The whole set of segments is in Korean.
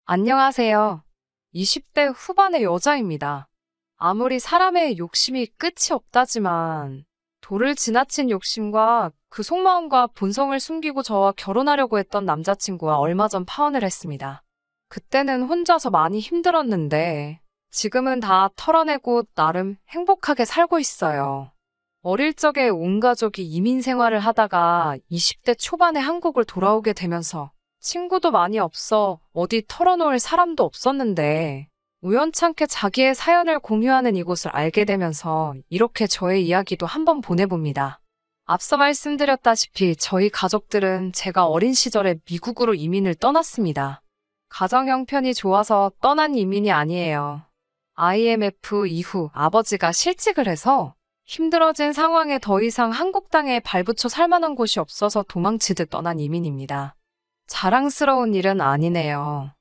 안녕하세요. 20대 후반의 여자입니다. 아무리 사람의 욕심이 끝이 없다지만 도를 지나친 욕심과 그 속마음과 본성을 숨기고 저와 결혼하려고 했던 남자친구와 얼마 전 파혼을 했습니다. 그때는 혼자서 많이 힘들었는데 지금은 다 털어내고 나름 행복하게 살고 있어요. 어릴 적에 온 가족이 이민 생활을 하다가 20대 초반에 한국을 돌아오게 되면서 친구도 많이 없어 어디 털어놓을 사람도 없었는데 우연찮게 자기의 사연을 공유하는 이곳을 알게 되면서 이렇게 저의 이야기도 한번 보내봅니다. 앞서 말씀드렸다시피 저희 가족들은 제가 어린 시절에 미국으로 이민을 떠났습니다. 가정 형편이 좋아서 떠난 이민이 아니에요. IMF 이후 아버지가 실직을 해서 힘들어진 상황에 더 이상 한국 땅에 발붙여 살 만한 곳이 없어서 도망치듯 떠난 이민입니다. 자랑스러운 일은 아니네요.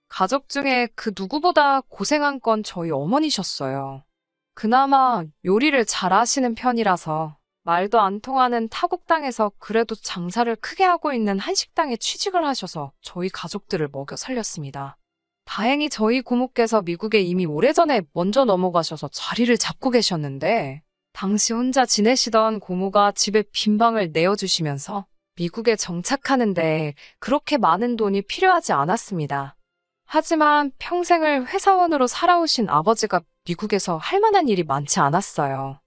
가족 중에 그 누구보다 고생한 건 저희 어머니셨어요. 그나마 요리를 잘 하시는 편이라서 말도 안 통하는 타국 땅에서 그래도 장사를 크게 하고 있는 한식당에 취직을 하셔서 저희 가족들을 먹여 살렸습니다. 다행히 저희 고모께서 미국에 이미 오래전에 먼저 넘어가셔서 자리를 잡고 계셨는데 당시 혼자 지내시던 고모가 집에 빈 방을 내어주시면서 미국에 정착하는데 그렇게 많은 돈이 필요하지 않았습니다. 하지만 평생을 회사원으로 살아오신 아버지가 미국에서 할 만한 일이 많지 않았어요.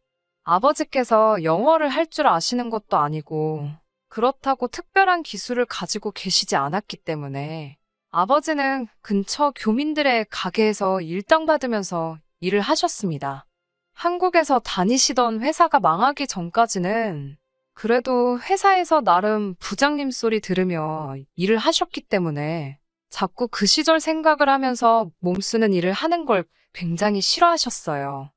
아버지께서 영어를 할 줄 아시는 것도 아니고 그렇다고 특별한 기술을 가지고 계시지 않았기 때문에 아버지는 근처 교민들의 가게에서 일당 받으면서 일을 하셨습니다. 한국에서 다니시던 회사가 망하기 전까지는 그래도 회사에서 나름 부장님 소리 들으며 일을 하셨기 때문에 자꾸 그 시절 생각을 하면서 몸쓰는 일을 하는 걸 굉장히 싫어하셨어요.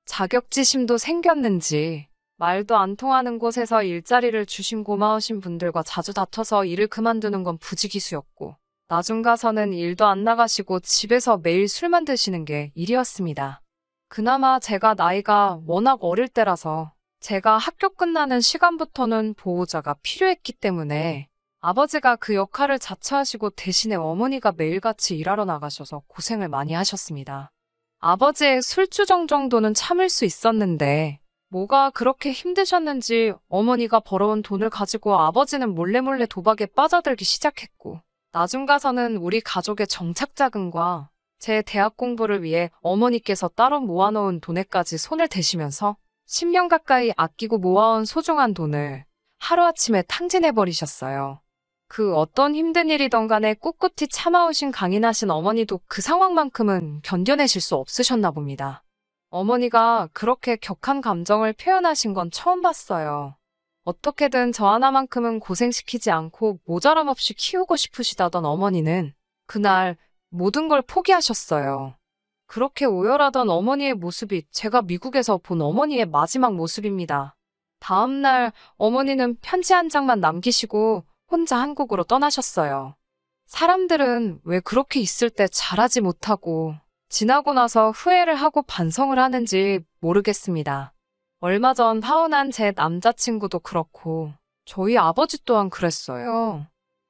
자격지심도 생겼는지 말도 안 통하는 곳에서 일자리를 주신 고마우신 분들과 자주 다퉈서 일을 그만두는 건 부지기수였고 나중 가서는 일도 안 나가시고 집에서 매일 술만 드시는 게 일이었습니다. 그나마 제가 나이가 워낙 어릴 때라서 제가 학교 끝나는 시간부터는 보호자가 필요했기 때문에 아버지가 그 역할을 자처하시고 대신에 어머니가 매일같이 일하러 나가셔서 고생을 많이 하셨습니다. 아버지의 술주정 정도는 참을 수 있었는데 뭐가 그렇게 힘드셨는지 어머니가 벌어온 돈을 가지고 아버지는 몰래몰래 도박에 빠져들기 시작했고 나중 가서는 우리 가족의 정착 자금과 제 대학 공부를 위해 어머니께서 따로 모아놓은 돈에까지 손을 대시면서 10년 가까이 아끼고 모아온 소중한 돈을 하루아침에 탕진해버리셨어요. 그 어떤 힘든 일이던 간에 꿋꿋이 참아오신 강인하신 어머니도 그 상황만큼은 견뎌내실 수 없으셨나 봅니다. 어머니가 그렇게 격한 감정을 표현하신 건 처음 봤어요. 어떻게든 저 하나만큼은 고생시키지 않고 모자람 없이 키우고 싶으시다던 어머니는 그날 모든 걸 포기하셨어요. 그렇게 오열하던 어머니의 모습이 제가 미국에서 본 어머니의 마지막 모습입니다. 다음 날 어머니는 편지 한 장만 남기시고 혼자 한국으로 떠나셨어요. 사람들은 왜 그렇게 있을 때 잘하지 못하고 지나고 나서 후회를 하고 반성을 하는지 모르겠습니다. 얼마 전 파혼한 제 남자친구도 그렇고 저희 아버지 또한 그랬어요.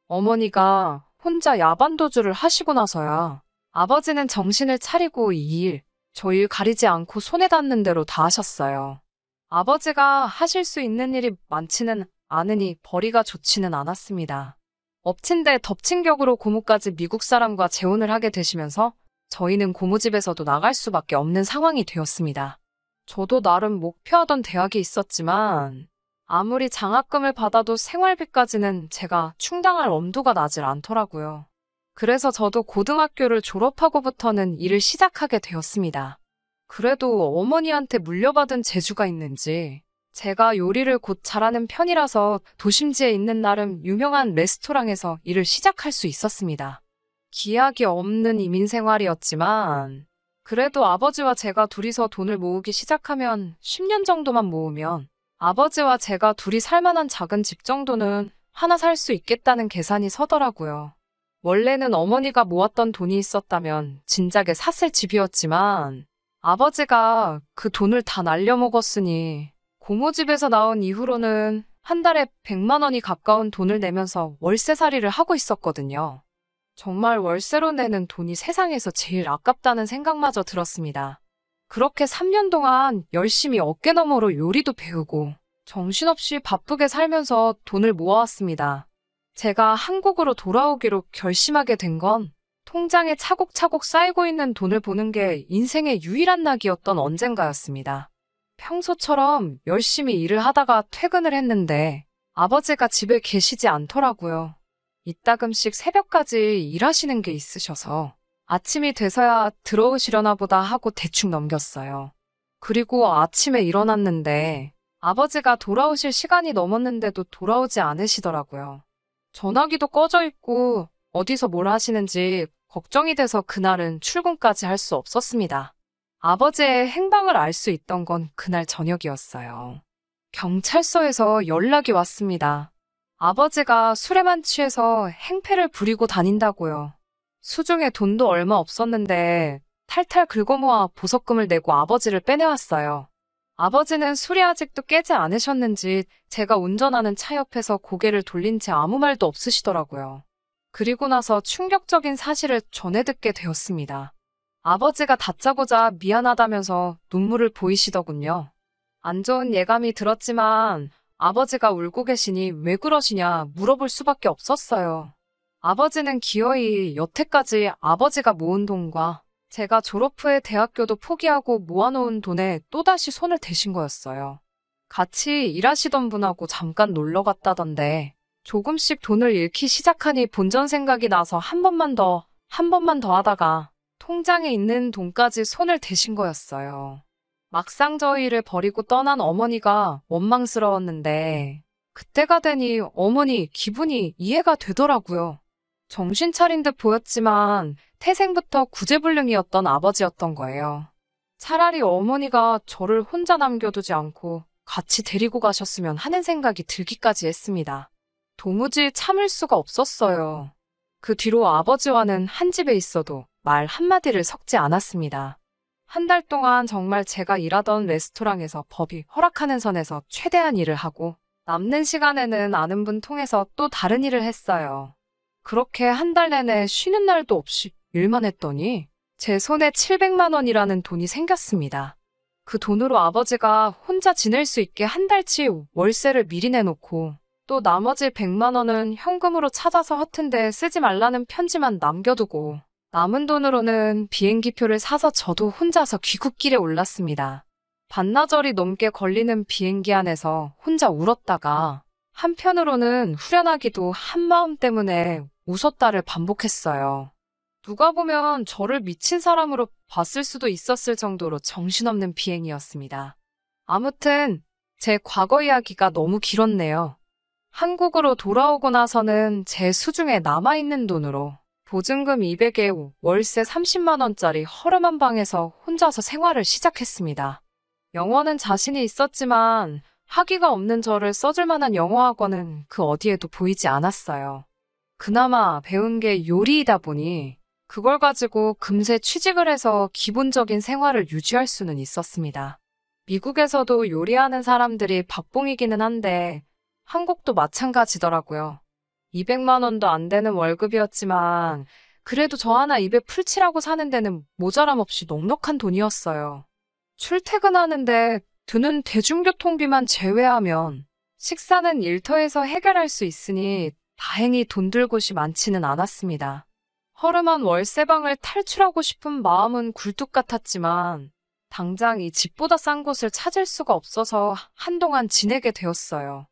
어머니가 혼자 야반도주를 하시고 나서야 아버지는 정신을 차리고 이 일, 저 일 가리지 않고 손에 닿는 대로 다 하셨어요. 아버지가 하실 수 있는 일이 많지는 않으니 벌이가 좋지는 않았습니다. 엎친 데 덮친 격으로 고모까지 미국 사람과 재혼을 하게 되시면서 저희는 고모 집에서도 나갈 수밖에 없는 상황이 되었습니다. 저도 나름 목표하던 대학이 있었지만 아무리 장학금을 받아도 생활비까지는 제가 충당할 엄두가 나질 않더라고요. 그래서 저도 고등학교를 졸업하고부터는 일을 시작하게 되었습니다. 그래도 어머니한테 물려받은 재주가 있는지 제가 요리를 곧 잘하는 편이라서 도심지에 있는 나름 유명한 레스토랑에서 일을 시작할 수 있었습니다. 기약이 없는 이민 생활이었지만 그래도 아버지와 제가 둘이서 돈을 모으기 시작하면 10년 정도만 모으면 아버지와 제가 둘이 살 만한 작은 집 정도는 하나 살 수 있겠다는 계산이 서더라고요. 원래는 어머니가 모았던 돈이 있었다면 진작에 샀을 집이었지만 아버지가 그 돈을 다 날려먹었으니 고모 집에서 나온 이후로는 한 달에 100만 원이 가까운 돈을 내면서 월세살이를 하고 있었거든요. 정말 월세로 내는 돈이 세상에서 제일 아깝다는 생각마저 들었습니다. 그렇게 3년 동안 열심히 어깨너머로 요리도 배우고 정신없이 바쁘게 살면서 돈을 모아왔습니다. 제가 한국으로 돌아오기로 결심하게 된 건 통장에 차곡차곡 쌓이고 있는 돈을 보는 게 인생의 유일한 낙이었던 언젠가였습니다. 평소처럼 열심히 일을 하다가 퇴근을 했는데 아버지가 집에 계시지 않더라고요. 이따금씩 새벽까지 일하시는 게 있으셔서 아침이 돼서야 들어오시려나 보다 하고 대충 넘겼어요. 그리고 아침에 일어났는데 아버지가 돌아오실 시간이 넘었는데도 돌아오지 않으시더라고요. 전화기도 꺼져 있고 어디서 뭘 하시는지 걱정이 돼서 그날은 출근까지 할 수 없었습니다. 아버지의 행방을 알 수 있던 건 그날 저녁이었어요. 경찰서에서 연락이 왔습니다. 아버지가 술에만 취해서 행패를 부리고 다닌다고요. 수중에 돈도 얼마 없었는데 탈탈 긁어모아 보석금을 내고 아버지를 빼내왔어요. 아버지는 술이 아직도 깨지 않으셨는지 제가 운전하는 차 옆에서 고개를 돌린 채 아무 말도 없으시더라고요. 그리고 나서 충격적인 사실을 전해 듣게 되었습니다. 아버지가 다짜고짜 미안하다면서 눈물을 보이시더군요. 안 좋은 예감이 들었지만 아버지가 울고 계시니 왜 그러시냐 물어볼 수밖에 없었어요. 아버지는 기어이 여태까지 아버지가 모은 돈과 제가 졸업 후에 대학교도 포기하고 모아놓은 돈에 또다시 손을 대신 거였어요. 같이 일하시던 분하고 잠깐 놀러 갔다던데 조금씩 돈을 잃기 시작하니 본전 생각이 나서 한 번만 더 하다가 통장에 있는 돈까지 손을 대신 거였어요. 막상 저희를 버리고 떠난 어머니가 원망스러웠는데 그때가 되니 어머니 기분이 이해가 되더라고요. 정신 차린 듯 보였지만 태생부터 구제불능이었던 아버지였던 거예요. 차라리 어머니가 저를 혼자 남겨두지 않고 같이 데리고 가셨으면 하는 생각이 들기까지 했습니다. 도무지 참을 수가 없었어요. 그 뒤로 아버지와는 한 집에 있어도 말 한마디를 섞지 않았습니다. 한 달 동안 정말 제가 일하던 레스토랑에서 법이 허락하는 선에서 최대한 일을 하고 남는 시간에는 아는 분 통해서 또 다른 일을 했어요. 그렇게 한 달 내내 쉬는 날도 없이 일만 했더니 제 손에 700만 원이라는 돈이 생겼습니다. 그 돈으로 아버지가 혼자 지낼 수 있게 한 달치 월세를 미리 내놓고 또 나머지 100만 원은 현금으로 찾아서 허튼 데 쓰지 말라는 편지만 남겨두고 남은 돈으로는 비행기표를 사서 저도 혼자서 귀국길에 올랐습니다. 반나절이 넘게 걸리는 비행기 안에서 혼자 울었다가 한편으로는 후련하기도 한 마음 때문에 웃었다를 반복했어요. 누가 보면 저를 미친 사람으로 봤을 수도 있었을 정도로 정신없는 비행이었습니다. 아무튼 제 과거 이야기가 너무 길었네요. 한국으로 돌아오고 나서는 제 수중에 남아있는 돈으로 보증금 200에 월세 30만 원짜리 허름한 방에서 혼자서 생활을 시작했습니다. 영어는 자신이 있었지만 학위가 없는 저를 써줄 만한 영어 학원은 그 어디에도 보이지 않았어요. 그나마 배운 게 요리이다 보니 그걸 가지고 금세 취직을 해서 기본적인 생활을 유지할 수는 있었습니다. 미국에서도 요리하는 사람들이 박봉이기는 한데 한국도 마찬가지더라고요. 200만 원도 안 되는 월급이었지만 그래도 저 하나 입에 풀칠하고 사는 데는 모자람 없이 넉넉한 돈이었어요. 출퇴근하는데 드는 대중교통비만 제외하면 식사는 일터에서 해결할 수 있으니 다행히 돈 들 곳이 많지는 않았습니다. 허름한 월세방을 탈출하고 싶은 마음은 굴뚝 같았지만 당장 이 집보다 싼 곳을 찾을 수가 없어서 한동안 지내게 되었어요.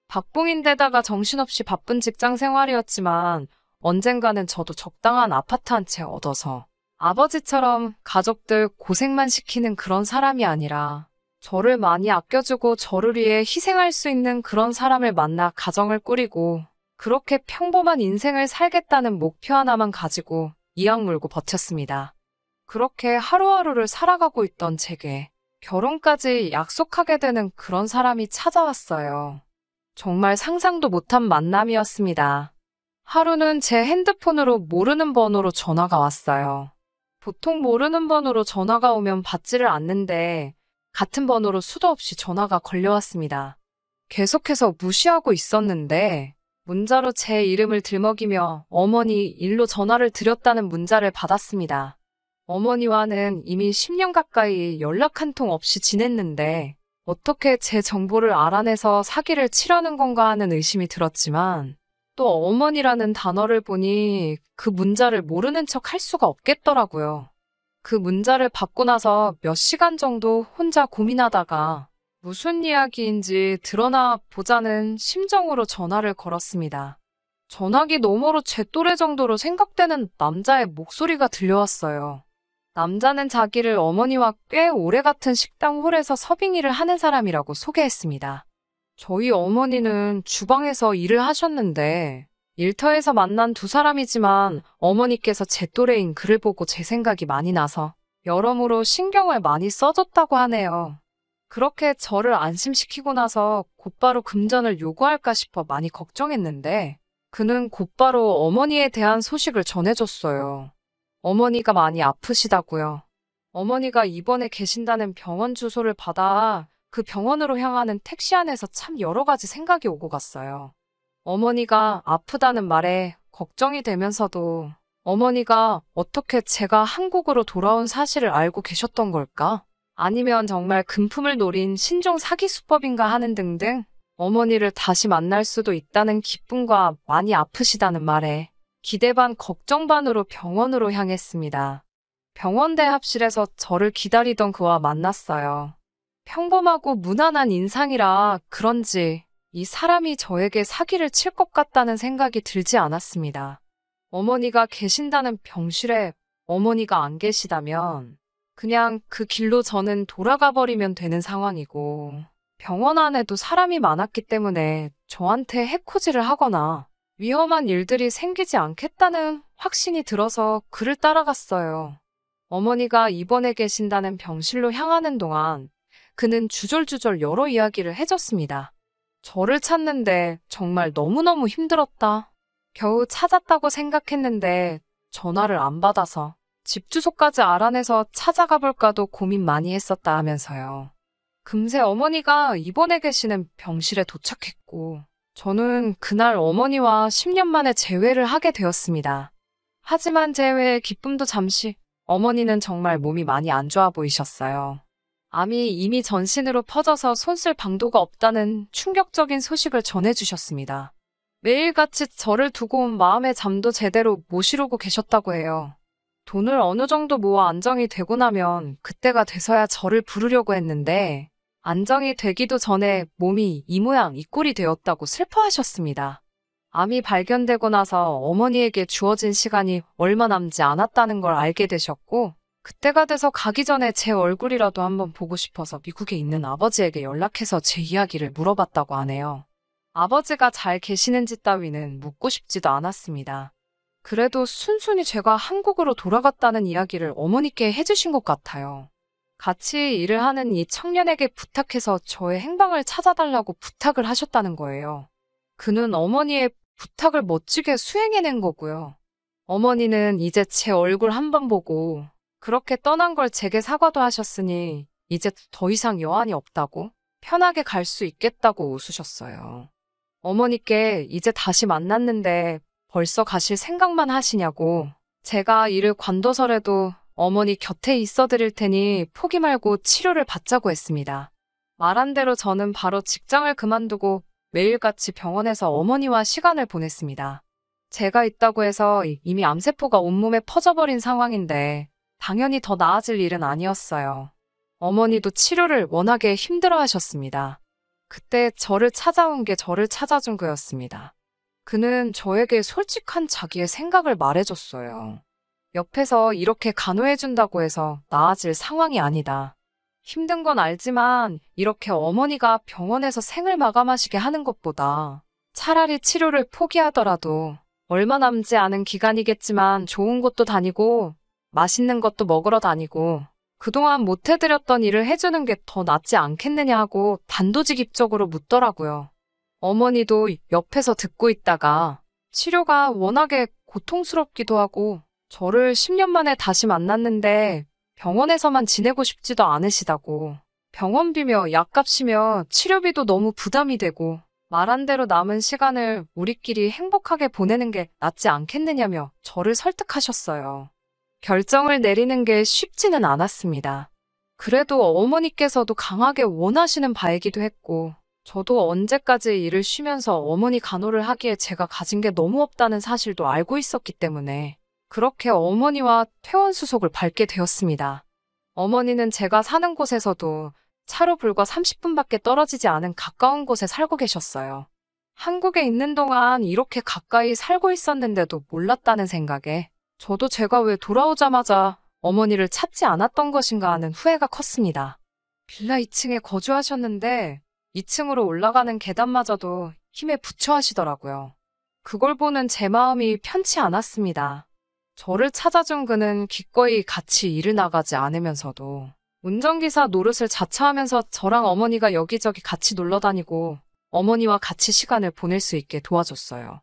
박봉인데다가 정신없이 바쁜 직장 생활이었지만 언젠가는 저도 적당한 아파트 한 채 얻어서 아버지처럼 가족들 고생만 시키는 그런 사람이 아니라 저를 많이 아껴주고 저를 위해 희생할 수 있는 그런 사람을 만나 가정을 꾸리고 그렇게 평범한 인생을 살겠다는 목표 하나만 가지고 이악 물고 버텼습니다. 그렇게 하루하루를 살아가고 있던 제게 결혼까지 약속하게 되는 그런 사람이 찾아왔어요. 정말 상상도 못한 만남이었습니다. 하루는 제 핸드폰으로 모르는 번호로 전화가 왔어요. 보통 모르는 번호로 전화가 오면 받지를 않는데 같은 번호로 수도 없이 전화가 걸려왔습니다. 계속해서 무시하고 있었는데 문자로 제 이름을 들먹이며 어머니 일로 전화를 드렸다는 문자를 받았습니다. 어머니와는 이미 10년 가까이 연락 한 통 없이 지냈는데 어떻게 제 정보를 알아내서 사기를 치려는 건가 하는 의심이 들었지만 또 어머니라는 단어를 보니 그 문자를 모르는 척 할 수가 없겠더라고요. 그 문자를 받고 나서 몇 시간 정도 혼자 고민하다가 무슨 이야기인지 드러나 보자는 심정으로 전화를 걸었습니다. 전화기 너머로 제 또래 정도로 생각되는 남자의 목소리가 들려왔어요. 남자는 자기를 어머니와 꽤 오래 같은 식당 홀에서 서빙일을 하는 사람이라고 소개했습니다. 저희 어머니는 주방에서 일을 하셨는데 일터에서 만난 두 사람이지만 어머니께서 제 또래인 그를 보고 제 생각이 많이 나서 여러모로 신경을 많이 써줬다고 하네요. 그렇게 저를 안심시키고 나서 곧바로 금전을 요구할까 싶어 많이 걱정했는데 그는 곧바로 어머니에 대한 소식을 전해줬어요. 어머니가 많이 아프시다고요. 어머니가 입원해 계신다는 병원 주소를 받아 그 병원으로 향하는 택시 안에서 참 여러 가지 생각이 오고 갔어요. 어머니가 아프다는 말에 걱정이 되면서도 어머니가 어떻게 제가 한국으로 돌아온 사실을 알고 계셨던 걸까? 아니면 정말 금품을 노린 신종 사기 수법인가 하는 등등 어머니를 다시 만날 수도 있다는 기쁨과 많이 아프시다는 말에 기대 반 걱정 반으로 병원으로 향했습니다. 병원 대합실에서 저를 기다리던 그와 만났어요. 평범하고 무난한 인상이라 그런지 이 사람이 저에게 사기를 칠 것 같다는 생각이 들지 않았습니다. 어머니가 계신다는 병실에 어머니가 안 계시다면 그냥 그 길로 저는 돌아가 버리면 되는 상황이고 병원 안에도 사람이 많았기 때문에 저한테 해코지를 하거나 위험한 일들이 생기지 않겠다는 확신이 들어서 그를 따라갔어요. 어머니가 입원해 계신다는 병실로 향하는 동안 그는 주절주절 여러 이야기를 해줬습니다. 저를 찾는데 정말 너무너무 힘들었다. 겨우 찾았다고 생각했는데 전화를 안 받아서 집 주소까지 알아내서 찾아가 볼까도 고민 많이 했었다 하면서요. 금세 어머니가 입원해 계시는 병실에 도착했고 저는 그날 어머니와 10년 만에 재회를 하게 되었습니다. 하지만 재회의 기쁨도 잠시 어머니는 정말 몸이 많이 안 좋아 보이셨어요. 암이 이미 전신으로 퍼져서 손쓸 방도가 없다는 충격적인 소식을 전해주셨습니다. 매일같이 저를 두고 온 마음의 잠도 제대로 못 이루고 계셨다고 해요. 돈을 어느 정도 모아 안정이 되고 나면 그때가 돼서야 저를 부르려고 했는데 안정이 되기도 전에 몸이 이 모양 이 꼴이 되었다고 슬퍼하셨습니다. 암이 발견되고 나서 어머니에게 주어진 시간이 얼마 남지 않았다는 걸 알게 되셨고 그때가 돼서 가기 전에 제 얼굴이라도 한번 보고 싶어서 미국에 있는 아버지에게 연락해서 제 이야기를 물어봤다고 하네요. 아버지가 잘 계시는지 따위는 묻고 싶지도 않았습니다. 그래도 순순히 제가 한국으로 돌아갔다는 이야기를 어머니께 해주신 것 같아요. 같이 일을 하는 이 청년에게 부탁해서 저의 행방을 찾아달라고 부탁을 하셨다는 거예요. 그는 어머니의 부탁을 멋지게 수행해낸 거고요. 어머니는 이제 제 얼굴 한번 보고 그렇게 떠난 걸 제게 사과도 하셨으니 이제 더 이상 여한이 없다고 편하게 갈 수 있겠다고 웃으셨어요. 어머니께 이제 다시 만났는데 벌써 가실 생각만 하시냐고 제가 일을 관둬서라도 어머니 곁에 있어 드릴 테니 포기 말고 치료를 받자고 했습니다. 말한 대로 저는 바로 직장을 그만두고 매일같이 병원에서 어머니와 시간을 보냈습니다. 제가 있다고 해서 이미 암세포가 온몸에 퍼져버린 상황인데 당연히 더 나아질 일은 아니었어요. 어머니도 치료를 워낙에 힘들어하셨습니다. 그때 저를 찾아온 게 저를 찾아준 거였습니다. 그는 저에게 솔직한 자기의 생각을 말해줬어요. 옆에서 이렇게 간호해준다고 해서 나아질 상황이 아니다. 힘든 건 알지만 이렇게 어머니가 병원에서 생을 마감하시게 하는 것보다 차라리 치료를 포기하더라도 얼마 남지 않은 기간이겠지만 좋은 곳도 다니고 맛있는 것도 먹으러 다니고 그동안 못 해드렸던 일을 해주는 게 더 낫지 않겠느냐 하고 단도직입적으로 묻더라고요. 어머니도 옆에서 듣고 있다가 치료가 워낙에 고통스럽기도 하고 저를 10년 만에 다시 만났는데 병원에서만 지내고 싶지도 않으시다고 병원비며 약값이며 치료비도 너무 부담이 되고 말한 대로 남은 시간을 우리끼리 행복하게 보내는 게 낫지 않겠느냐며 저를 설득하셨어요. 결정을 내리는 게 쉽지는 않았습니다. 그래도 어머니께서도 강하게 원하시는 바이기도 했고, 저도 언제까지 일을 쉬면서 어머니 간호를 하기에 제가 가진 게 너무 없다는 사실도 알고 있었기 때문에 그렇게 어머니와 퇴원수속을 밟게 되었습니다. 어머니는 제가 사는 곳에서도 차로 불과 30분밖에 떨어지지 않은 가까운 곳에 살고 계셨어요. 한국에 있는 동안 이렇게 가까이 살고 있었는데도 몰랐다는 생각에 저도 제가 왜 돌아오자마자 어머니를 찾지 않았던 것인가 하는 후회가 컸습니다. 빌라 2층에 거주하셨는데 2층으로 올라가는 계단마저도 힘에 부처 하시더라고요. 그걸 보는 제 마음이 편치 않았습니다. 저를 찾아준 그는 기꺼이 같이 일을 나가지 않으면서도 운전기사 노릇을 자처하면서 저랑 어머니가 여기저기 같이 놀러 다니고 어머니와 같이 시간을 보낼 수 있게 도와줬어요.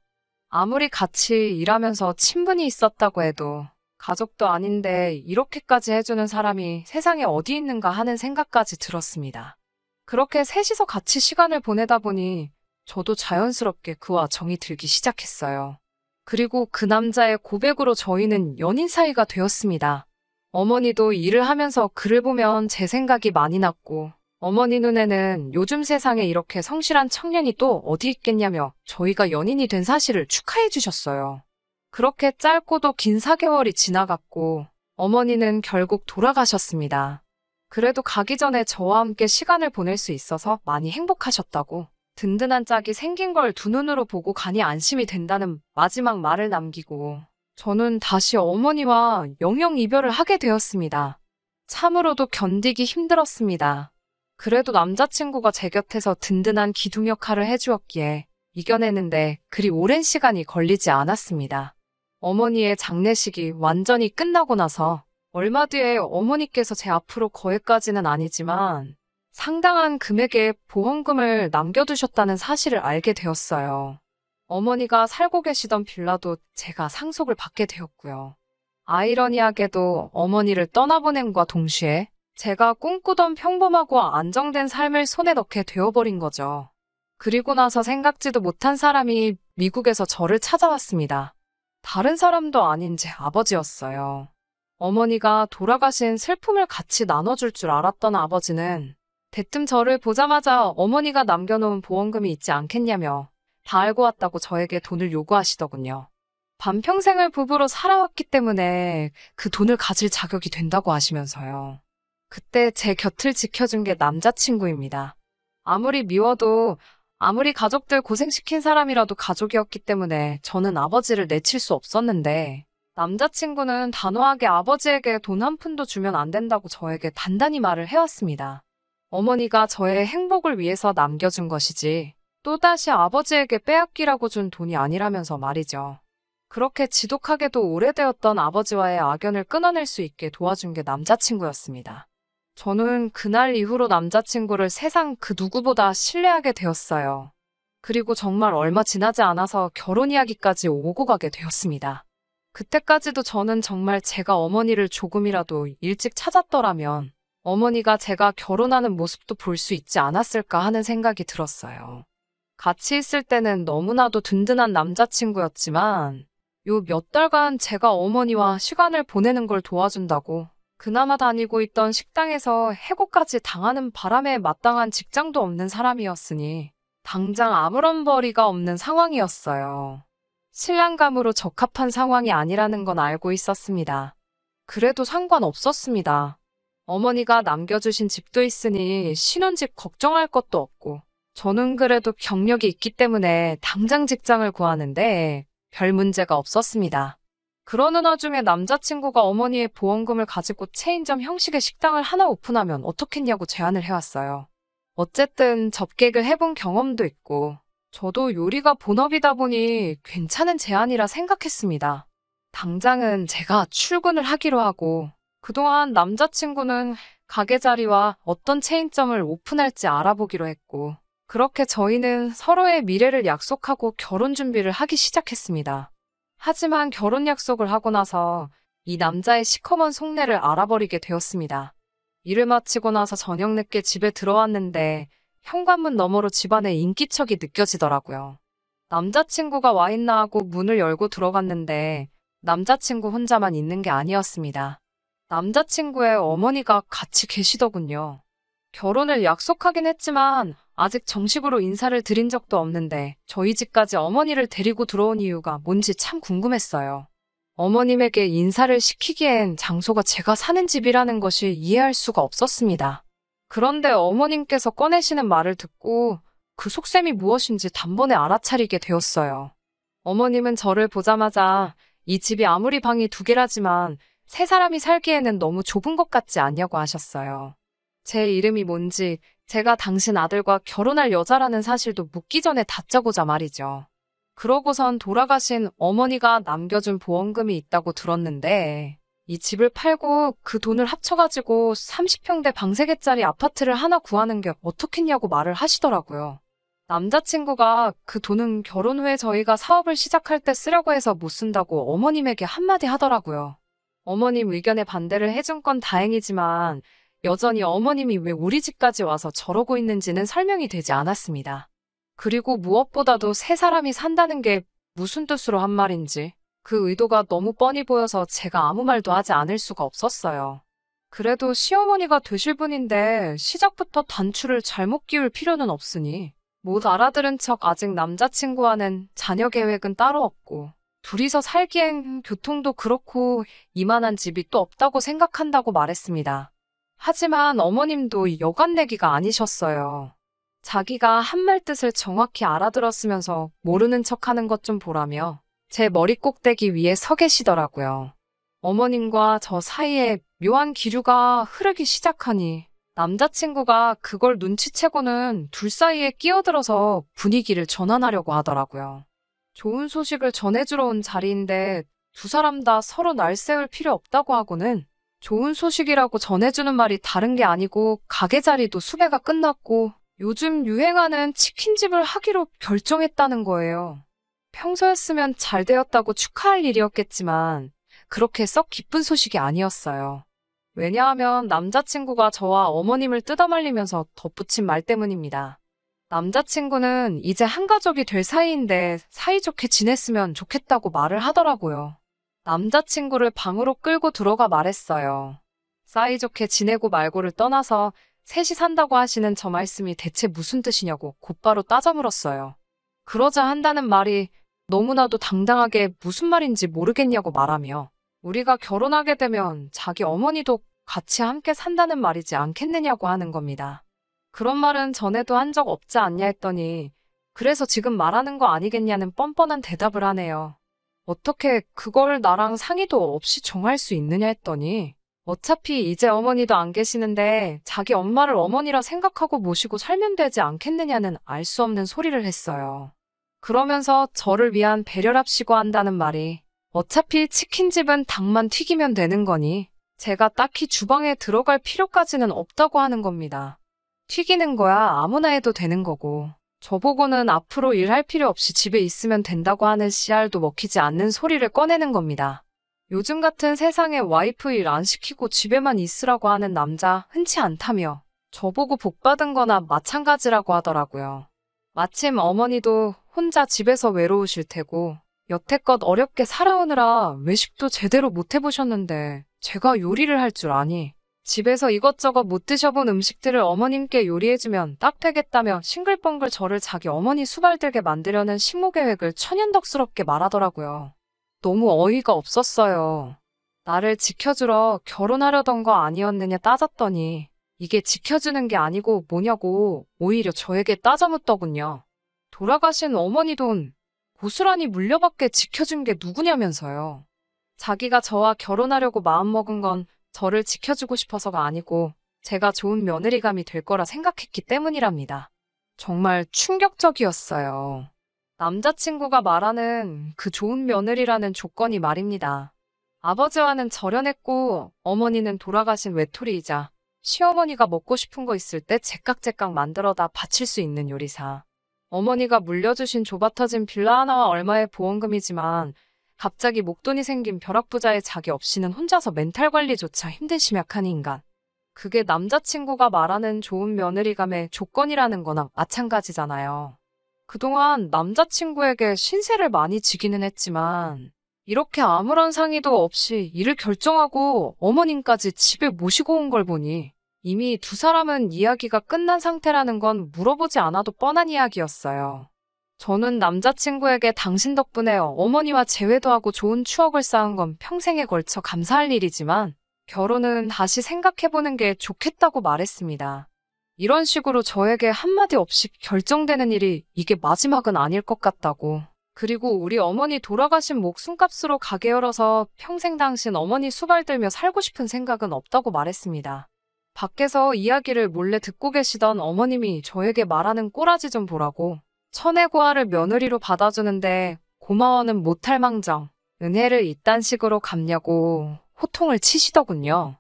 아무리 같이 일하면서 친분이 있었다고 해도 가족도 아닌데 이렇게까지 해주는 사람이 세상에 어디 있는가 하는 생각까지 들었습니다. 그렇게 셋이서 같이 시간을 보내다 보니 저도 자연스럽게 그와 정이 들기 시작했어요. 그리고 그 남자의 고백으로 저희는 연인 사이가 되었습니다. 어머니도 일을 하면서 그를 보면 제 생각이 많이 났고 어머니 눈에는 요즘 세상에 이렇게 성실한 청년이 또 어디 있겠냐며 저희가 연인이 된 사실을 축하해 주셨어요. 그렇게 짧고도 긴 4개월이 지나갔고 어머니는 결국 돌아가셨습니다. 그래도 가기 전에 저와 함께 시간을 보낼 수 있어서 많이 행복하셨다고 든든한 짝이 생긴 걸 두 눈으로 보고 가니 안심이 된다는 마지막 말을 남기고 저는 다시 어머니와 영영 이별을 하게 되었습니다. 참으로도 견디기 힘들었습니다. 그래도 남자친구가 제 곁에서 든든한 기둥 역할을 해주었기에 이겨내는데 그리 오랜 시간이 걸리지 않았습니다. 어머니의 장례식이 완전히 끝나고 나서 얼마 뒤에 어머니께서 제 앞으로 거액까지는 아니지만 상당한 금액의 보험금을 남겨두셨다는 사실을 알게 되었어요. 어머니가 살고 계시던 빌라도 제가 상속을 받게 되었고요. 아이러니하게도 어머니를 떠나보냄과 동시에 제가 꿈꾸던 평범하고 안정된 삶을 손에 넣게 되어버린 거죠. 그리고 나서 생각지도 못한 사람이 미국에서 저를 찾아왔습니다. 다른 사람도 아닌 제 아버지였어요. 어머니가 돌아가신 슬픔을 같이 나눠줄 줄 알았던 아버지는 대뜸 저를 보자마자 어머니가 남겨놓은 보험금이 있지 않겠냐며 다 알고 왔다고 저에게 돈을 요구하시더군요. 반평생을 부부로 살아왔기 때문에 그 돈을 가질 자격이 된다고 하시면서요. 그때 제 곁을 지켜준 게 남자친구입니다. 아무리 미워도 아무리 가족들 고생시킨 사람이라도 가족이었기 때문에 저는 아버지를 내칠 수 없었는데 남자친구는 단호하게 아버지에게 돈 한 푼도 주면 안 된다고 저에게 단단히 말을 해왔습니다. 어머니가 저의 행복을 위해서 남겨준 것이지 또다시 아버지에게 빼앗기라고 준 돈이 아니라면서 말이죠. 그렇게 지독하게도 오래되었던 아버지와의 악연을 끊어낼 수 있게 도와준 게 남자친구였습니다. 저는 그날 이후로 남자친구를 세상 그 누구보다 신뢰하게 되었어요. 그리고 정말 얼마 지나지 않아서 결혼 이야기까지 오고 가게 되었습니다. 그때까지도 저는 정말 제가 어머니를 조금이라도 일찍 찾았더라면 어머니가 제가 결혼하는 모습도 볼 수 있지 않았을까 하는 생각이 들었어요. 같이 있을 때는 너무나도 든든한 남자친구였지만 요 몇 달간 제가 어머니와 시간을 보내는 걸 도와준다고 그나마 다니고 있던 식당에서 해고까지 당하는 바람에 마땅한 직장도 없는 사람이었으니 당장 아무런 벌이가 없는 상황이었어요. 신랑감으로 적합한 상황이 아니라는 건 알고 있었습니다. 그래도 상관없었습니다. 어머니가 남겨주신 집도 있으니 신혼집 걱정할 것도 없고 저는 그래도 경력이 있기 때문에 당장 직장을 구하는데 별 문제가 없었습니다. 그러는 와중에 남자친구가 어머니의 보험금을 가지고 체인점 형식의 식당을 하나 오픈하면 어떻겠냐고 제안을 해왔어요. 어쨌든 접객을 해본 경험도 있고 저도 요리가 본업이다 보니 괜찮은 제안이라 생각했습니다. 당장은 제가 출근을 하기로 하고 그동안 남자친구는 가게 자리와 어떤 체인점을 오픈할지 알아보기로 했고 그렇게 저희는 서로의 미래를 약속하고 결혼 준비를 하기 시작했습니다. 하지만 결혼 약속을 하고 나서 이 남자의 시커먼 속내를 알아버리게 되었습니다. 일을 마치고 나서 저녁 늦게 집에 들어왔는데 현관문 너머로 집안의 인기척이 느껴지더라고요. 남자친구가 와 있나 하고 문을 열고 들어갔는데 남자친구 혼자만 있는 게 아니었습니다. 남자친구의 어머니가 같이 계시더군요. 결혼을 약속하긴 했지만 아직 정식으로 인사를 드린 적도 없는데 저희 집까지 어머니를 데리고 들어온 이유가 뭔지 참 궁금했어요. 어머님에게 인사를 시키기엔 장소가 제가 사는 집이라는 것이 이해할 수가 없었습니다. 그런데 어머님께서 꺼내시는 말을 듣고 그 속셈이 무엇인지 단번에 알아차리게 되었어요. 어머님은 저를 보자마자 이 집이 아무리 방이 2개라지만 3사람이 살기에는 너무 좁은 것 같지 않냐고 하셨어요. 제 이름이 뭔지, 제가 당신 아들과 결혼할 여자라는 사실도 묻기 전에 다짜고자 말이죠. 그러고선 돌아가신 어머니가 남겨준 보험금이 있다고 들었는데 이 집을 팔고 그 돈을 합쳐가지고 30평대 방 3개짜리 아파트를 하나 구하는 게 어떻겠냐고 말을 하시더라고요. 남자친구가 그 돈은 결혼 후에 저희가 사업을 시작할 때 쓰려고 해서 못 쓴다고 어머님에게 한마디 하더라고요. 어머님 의견에 반대를 해준 건 다행이지만 여전히 어머님이 왜 우리 집까지 와서 저러고 있는지는 설명이 되지 않았습니다. 그리고 무엇보다도 3사람이 산다는 게 무슨 뜻으로 한 말인지 그 의도가 너무 뻔히 보여서 제가 아무 말도 하지 않을 수가 없었어요. 그래도 시어머니가 되실 분인데 시작부터 단추를 잘못 끼울 필요는 없으니 못 알아들은 척 아직 남자친구와는 자녀 계획은 따로 없고 둘이서 살기엔 교통도 그렇고 이만한 집이 또 없다고 생각한다고 말했습니다. 하지만 어머님도 여간내기가 아니셨어요. 자기가 한 말 뜻을 정확히 알아들었으면서 모르는 척하는 것 좀 보라며 제 머리 꼭대기 위에 서 계시더라고요. 어머님과 저 사이에 묘한 기류가 흐르기 시작하니 남자친구가 그걸 눈치채고는 둘 사이에 끼어들어서 분위기를 전환하려고 하더라고요. 좋은 소식을 전해주러 온 자리인데 2사람 다 서로 날세울 필요 없다고 하고는 좋은 소식이라고 전해주는 말이 다른 게 아니고 가게 자리도 수배가 끝났고 요즘 유행하는 치킨집을 하기로 결정했다는 거예요. 평소였으면 잘 되었다고 축하할 일이었겠지만 그렇게 썩 기쁜 소식이 아니었어요. 왜냐하면 남자친구가 저와 어머님을 뜯어말리면서 덧붙인 말 때문입니다. 남자친구는 이제 한 가족이 될 사이인데 사이좋게 지냈으면 좋겠다고 말을 하더라고요. 남자친구를 방으로 끌고 들어가 말했어요. 사이좋게 지내고 말고를 떠나서 셋이 산다고 하시는 저 말씀이 대체 무슨 뜻이냐고 곧바로 따져 물었어요. 그러자 한다는 말이 너무나도 당당하게 무슨 말인지 모르겠냐고 말하며 우리가 결혼하게 되면 자기 어머니도 같이 함께 산다는 말이지 않겠느냐고 하는 겁니다. 그런 말은 전에도 한 적 없지 않냐 했더니 그래서 지금 말하는 거 아니겠냐는 뻔뻔한 대답을 하네요. 어떻게 그걸 나랑 상의도 없이 정할 수 있느냐 했더니 어차피 이제 어머니도 안 계시는데 자기 엄마를 어머니라 생각하고 모시고 살면 되지 않겠느냐는 알 수 없는 소리를 했어요. 그러면서 저를 위한 배려랍시고 한다는 말이 어차피 치킨집은 닭만 튀기면 되는 거니 제가 딱히 주방에 들어갈 필요까지는 없다고 하는 겁니다. 튀기는 거야 아무나 해도 되는 거고 저보고는 앞으로 일할 필요 없이 집에 있으면 된다고 하는 씨알도 먹히지 않는 소리를 꺼내는 겁니다. 요즘 같은 세상에 와이프 일 안 시키고 집에만 있으라고 하는 남자 흔치 않다며 저보고 복 받은 거나 마찬가지라고 하더라고요. 마침 어머니도 혼자 집에서 외로우실 테고 여태껏 어렵게 살아오느라 외식도 제대로 못 해보셨는데 제가 요리를 할 줄 아니 집에서 이것저것 못 드셔본 음식들을 어머님께 요리해주면 딱 되겠다며 싱글벙글 저를 자기 어머니 수발들게 만들려는 식모계획을 천연덕스럽게 말하더라고요. 너무 어이가 없었어요. 나를 지켜주러 결혼하려던 거 아니었느냐 따졌더니 이게 지켜주는 게 아니고 뭐냐고 오히려 저에게 따져묻더군요. 돌아가신 어머니 돈 고스란히 물려받게 지켜준 게 누구냐면서요. 자기가 저와 결혼하려고 마음먹은 건 저를 지켜주고 싶어서가 아니고 제가 좋은 며느리감이 될 거라 생각했기 때문이랍니다. 정말 충격적이었어요. 남자친구가 말하는 그 좋은 며느리라는 조건이 말입니다. 아버지와는 절연했고 어머니는 돌아가신 외톨이이자 시어머니가 먹고 싶은 거 있을 때 제깍제깍 만들어다 바칠 수 있는 요리사. 어머니가 물려주신 좁아터진 빌라 하나와 얼마의 보험금이지만 갑자기 목돈이 생긴 벼락부자의 자기 없이는 혼자서 멘탈 관리조차 힘든 심약한 인간. 그게 남자친구가 말하는 좋은 며느리감의 조건이라는 거나 마찬가지잖아요. 그동안 남자친구에게 신세를 많이 지기는 했지만 이렇게 아무런 상의도 없이 일을 결정하고 어머님까지 집에 모시고 온 걸 보니 이미 두 사람은 이야기가 끝난 상태라는 건 물어보지 않아도 뻔한 이야기였어요. 저는 남자친구에게 당신 덕분에 어머니와 재회도 하고 좋은 추억을 쌓은 건 평생에 걸쳐 감사할 일이지만 결혼은 다시 생각해보는 게 좋겠다고 말했습니다. 이런 식으로 저에게 한마디 없이 결정되는 일이 이게 마지막은 아닐 것 같다고. 그리고 우리 어머니 돌아가신 목숨값으로 가게 열어서 평생 당신 어머니 수발 들며 살고 싶은 생각은 없다고 말했습니다. 밖에서 이야기를 몰래 듣고 계시던 어머님이 저에게 말하는 꼬라지 좀 보라고. 천혜고아를 며느리로 받아주는데 고마워는 못할 망정 은혜를 이딴 식으로 갚냐고 호통을 치시더군요.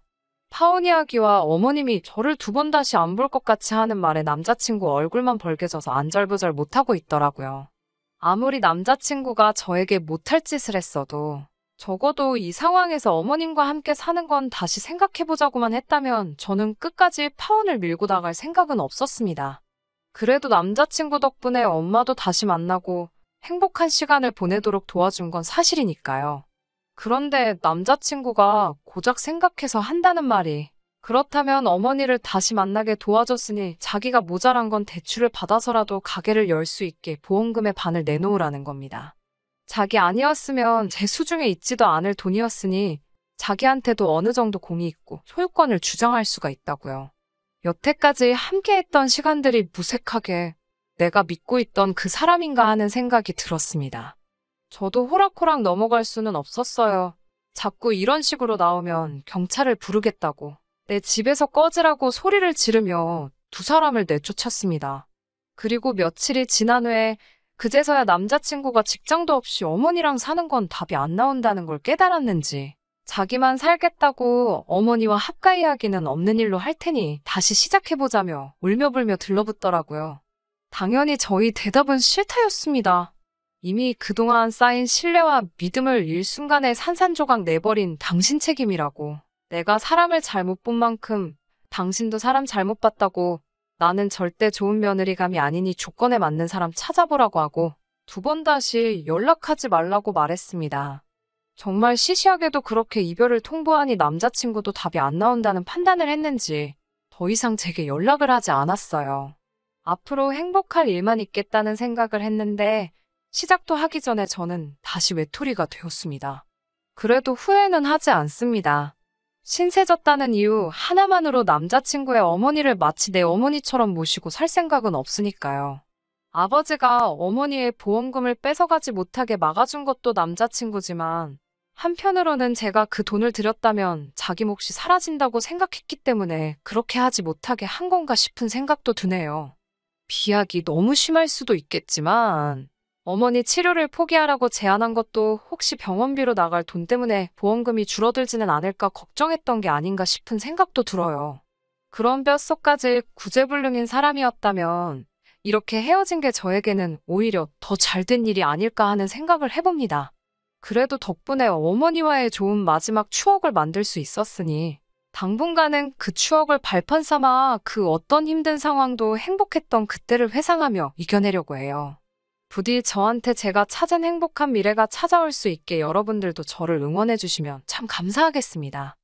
파혼 이야기와 어머님이 저를 두 번 다시 안 볼 것 같이 하는 말에 남자친구 얼굴만 벌개져서 안절부절 못하고 있더라고요. 아무리 남자친구가 저에게 못할 짓을 했어도 적어도 이 상황에서 어머님과 함께 사는 건 다시 생각해보자고만 했다면 저는 끝까지 파혼을 밀고 나갈 생각은 없었습니다. 그래도 남자친구 덕분에 엄마도 다시 만나고 행복한 시간을 보내도록 도와준 건 사실이니까요. 그런데 남자친구가 고작 생각해서 한다는 말이 그렇다면 어머니를 다시 만나게 도와줬으니 자기가 모자란 건 대출을 받아서라도 가게를 열 수 있게 보험금의 반을 내놓으라는 겁니다. 자기 아니었으면 제 수중에 있지도 않을 돈이었으니 자기한테도 어느 정도 공이 있고 소유권을 주장할 수가 있다고요. 여태까지 함께했던 시간들이 무색하게 내가 믿고 있던 그 사람인가 하는 생각이 들었습니다. 저도 호락호락 넘어갈 수는 없었어요. 자꾸 이런 식으로 나오면 경찰을 부르겠다고 내 집에서 꺼지라고 소리를 지르며 두 사람을 내쫓았습니다. 그리고 며칠이 지난 후에 그제서야 남자친구가 직장도 없이 어머니랑 사는 건 답이 안 나온다는 걸 깨달았는지 자기만 살겠다고 어머니와 합가 이야기는 없는 일로 할 테니 다시 시작해보자며 울며불며 들러붙더라고요. 당연히 저희 대답은 싫다였습니다. 이미 그동안 쌓인 신뢰와 믿음을 일순간에 산산조각 내버린 당신 책임이라고. 내가 사람을 잘못 본 만큼 당신도 사람 잘못 봤다고. 나는 절대 좋은 며느리감이 아니니 조건에 맞는 사람 찾아보라고 하고 두 번 다시 연락하지 말라고 말했습니다. 정말 시시하게도 그렇게 이별을 통보하니 남자친구도 답이 안 나온다는 판단을 했는지 더 이상 제게 연락을 하지 않았어요. 앞으로 행복할 일만 있겠다는 생각을 했는데 시작도 하기 전에 저는 다시 외톨이가 되었습니다. 그래도 후회는 하지 않습니다. 신세졌다는 이유 하나만으로 남자친구의 어머니를 마치 내 어머니처럼 모시고 살 생각은 없으니까요. 아버지가 어머니의 보험금을 뺏어가지 못하게 막아준 것도 남자친구지만 한편으로는 제가 그 돈을 들였다면 자기 몫이 사라진다고 생각했기 때문에 그렇게 하지 못하게 한 건가 싶은 생각도 드네요. 비약이 너무 심할 수도 있겠지만 어머니 치료를 포기하라고 제안한 것도 혹시 병원비로 나갈 돈 때문에 보험금이 줄어들지는 않을까 걱정했던 게 아닌가 싶은 생각도 들어요. 그런 뼛속까지 구제불능인 사람이었다면 이렇게 헤어진 게 저에게는 오히려 더 잘된 일이 아닐까 하는 생각을 해봅니다. 그래도 덕분에 어머니와의 좋은 마지막 추억을 만들 수 있었으니 당분간은 그 추억을 발판 삼아 그 어떤 힘든 상황도 행복했던 그때를 회상하며 이겨내려고 해요. 부디 저한테 제가 찾은 행복한 미래가 찾아올 수 있게 여러분들도 저를 응원해 주시면 참 감사하겠습니다.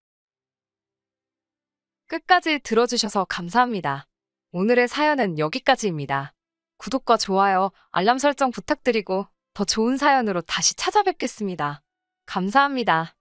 끝까지 들어주셔서 감사합니다. 오늘의 사연은 여기까지입니다. 구독과 좋아요, 알람 설정 부탁드리고 더 좋은 사연으로 다시 찾아뵙겠습니다. 감사합니다.